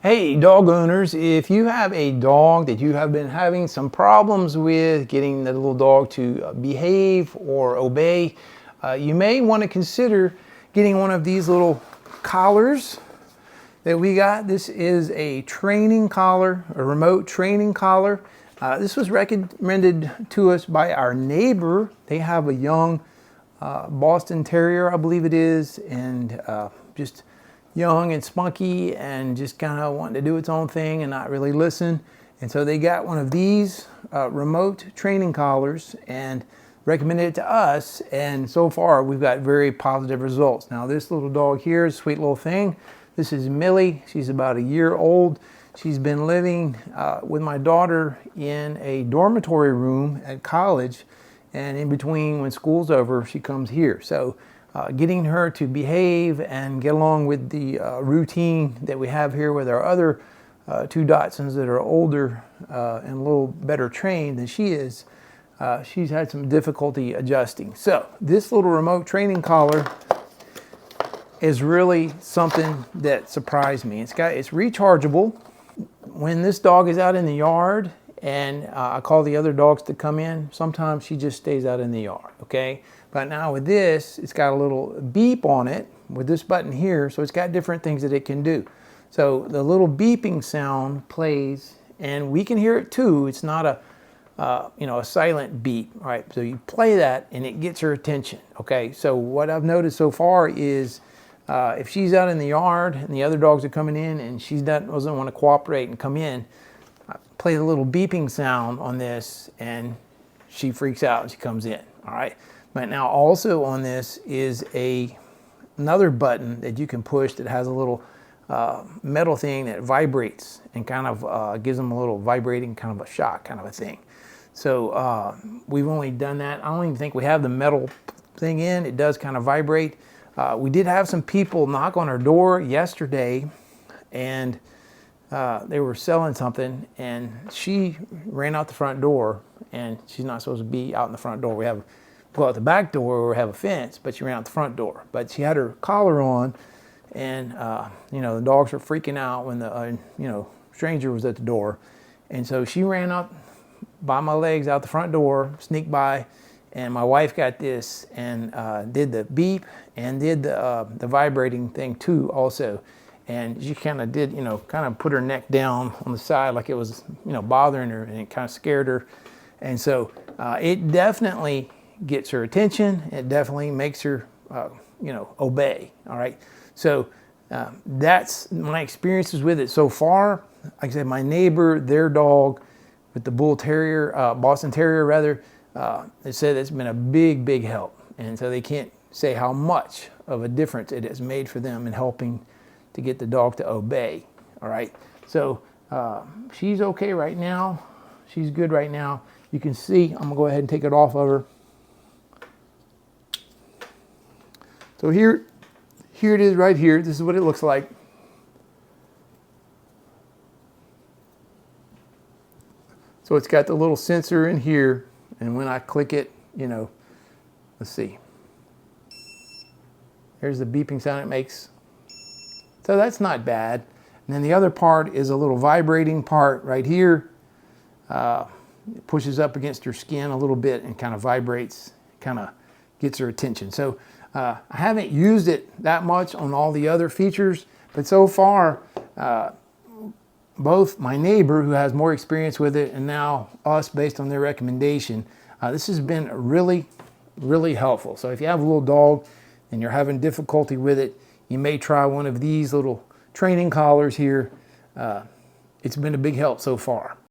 Hey dog owners, if you have a dog that you have been having some problems with getting the little dog to behave or obey, you may want to consider getting one of these little collars that we got. This is a training collar, a remote training collar. This was recommended to us by our neighbor. They have a young Boston Terrier, I believe it is, and just young and spunky and just kind of wanting to do its own thing and not really listen. And so they got one of these remote training collars and recommended it to us. And so far we've got very positive results. Now this little dog here is a sweet little thing. This is Millie. She's about a year old. She's been living with my daughter in a dormitory room at college. And in between, when school's over, she comes here. So getting her to behave and get along with the routine that we have here with our other two Dachshunds that are older and a little better trained than she is, she's had some difficulty adjusting. So this little remote training collar is really something that surprised me. It's rechargeable. When this dog is out in the yard and I call the other dogs to come in, sometimes she just stays out in the yard, okay? But now with this, it's got a little beep on it with this button here, so it's got different things that it can do. So the little beeping sound plays, and we can hear it too. It's not a silent beep, right? So you play that, and it gets her attention, okay? So what I've noticed so far is if she's out in the yard and the other dogs are coming in and she doesn't want to cooperate and come in, I play the little beeping sound on this, and she freaks out and she comes in, all right? But now also on this is another button that you can push that has a little metal thing that vibrates and kind of gives them a little vibrating kind of a shock kind of a thing. So we've only done that. I don't even think we have the metal thing in. It does kind of vibrate. We did have some people knock on our door yesterday, and they were selling something, and she ran out the front door, and she's not supposed to be out in the front door. We go out the back door where we have a fence, but she ran out the front door. But she had her collar on, and the dogs were freaking out when the stranger was at the door, and so she ran up by my legs out the front door, sneaked by, and my wife got this and did the beep and did the vibrating thing too also. And she kind of did, kind of put her neck down on the side like it was, bothering her, and it kind of scared her. And so it definitely gets her attention. It definitely makes her, obey. All right. So that's my experiences with it so far. Like I said, my neighbor, their dog with the Boston Terrier rather, they said it's been a big, big help. And so they can't say how much of a difference it has made for them in helping to get the dog to obey. All right. So she's okay right now. She's good right now. You can see, I'm gonna go ahead and take it off of her. So here it is right here. This is what it looks like. So it's got the little sensor in here, and when I click it, let's see. There's the beeping sound it makes. So that's not bad. And then the other part is a little vibrating part right here. It pushes up against her skin a little bit and kind of vibrates, kind of gets her attention. So I haven't used it that much on all the other features, but so far, both my neighbor, who has more experience with it, and now us, based on their recommendation, this has been really, really helpful. So if you have a little dog and you're having difficulty with it, you may try one of these little training collars here. It's been a big help so far.